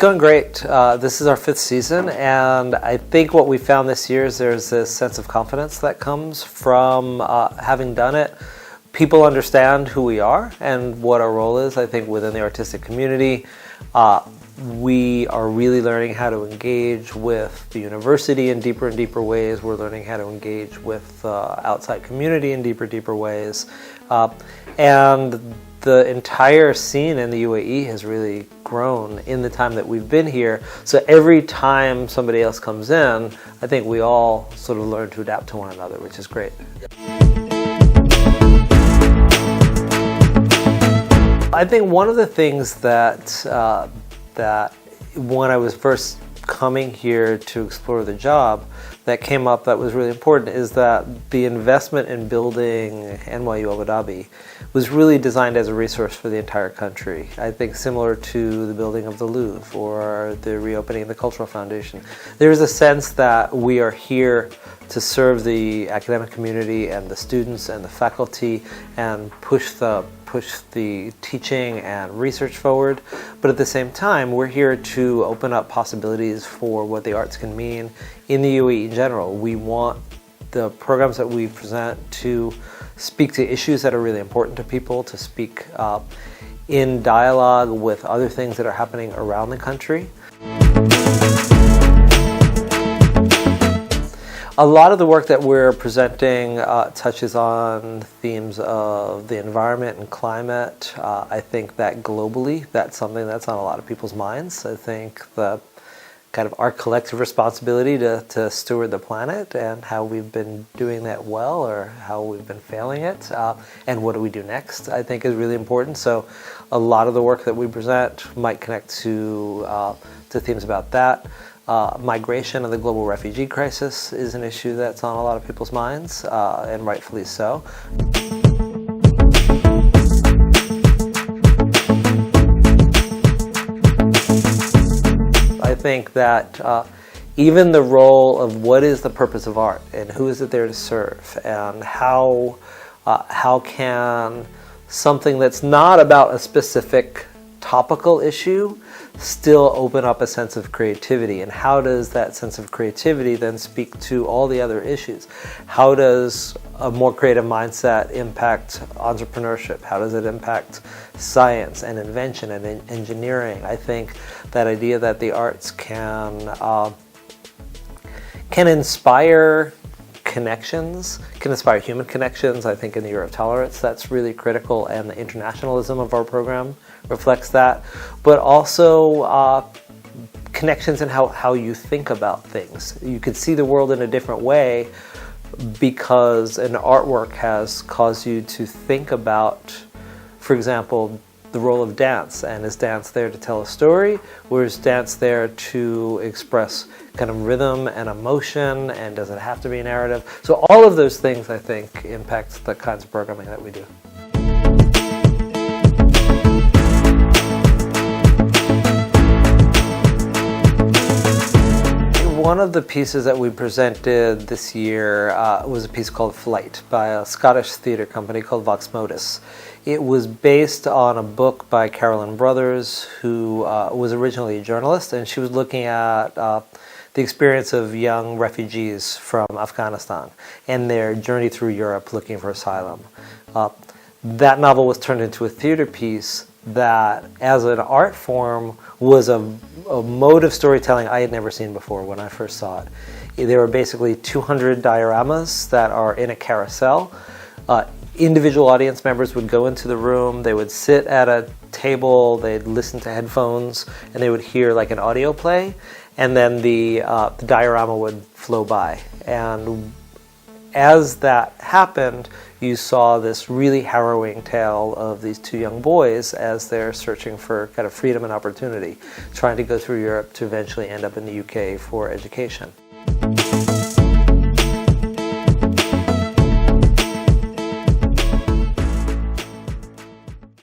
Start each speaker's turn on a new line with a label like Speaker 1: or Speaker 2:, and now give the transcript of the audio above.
Speaker 1: going great. This is our 5th season, and I think what we found this year is there's this sense of confidence that comes from having done it. People understand who we are and what our role is, I think, within the artistic community. We are really learning how to engage with the university in deeper and deeper ways. We're learning how to engage with outside community in deeper and deeper ways. And the entire scene in the UAE has really grown in the time that we've been here. So every time somebody else comes in, I think we all sort of learn to adapt to one another, which is great. I think one of the things that when I was first coming here to explore the job that came up that was really important is that the investment in building NYU Abu Dhabi was really designed as a resource for the entire country. I think similar to the building of the Louvre or the reopening of the Cultural Foundation. There's a sense that we are here to serve the academic community and the students and the faculty and push the teaching and research forward, but at the same time we're here to open up possibilities for what the arts can mean in the UAE in general. We want the programs that we present to speak to issues that are really important to people, to speak in dialogue with other things that are happening around the country. A lot of the work that we're presenting touches on themes of the environment and climate. I think that globally, that's something that's on a lot of people's minds. I think the kind of our collective responsibility to steward the planet and how we've been doing that well or how we've been failing it and what do we do next, I think is really important. So a lot of the work that we present might connect to themes about that. Migration and the global refugee crisis is an issue that's on a lot of people's minds, and rightfully so. I think that even the role of what is the purpose of art and who is it there to serve and how can something that's not about a specific topical issue still open up a sense of creativity, and how does that sense of creativity then speak to all the other issues? How does a more creative mindset impact entrepreneurship? How does it impact science and invention and engineering? I think that idea that the arts can inspire connections, can inspire human connections. I think in the Year of Tolerance that's really critical, and the internationalism of our program reflects that, but also connections in how you think about things. You could see the world in a different way because an artwork has caused you to think about, for example, the role of dance, and is dance there to tell a story, or is dance there to express kind of rhythm and emotion, and does it have to be a narrative? So all of those things, I think, impact the kinds of programming that we do. One of the pieces that we presented this year was a piece called Flight by a Scottish theatre company called Vox Modus. It was based on a book by Carolyn Brothers, who was originally a journalist, and she was looking at the experience of young refugees from Afghanistan and their journey through Europe looking for asylum. That novel was turned into a theatre piece that, as an art form, was a mode of storytelling I had never seen before when I first saw it. There were basically 200 dioramas that are in a carousel. Individual audience members would go into the room, they would sit at a table, they'd listen to headphones, and they would hear like an audio play, and then the diorama would flow by. And as that happened, you saw this really harrowing tale of these two young boys as they're searching for kind of freedom and opportunity, trying to go through Europe to eventually end up in the UK for education.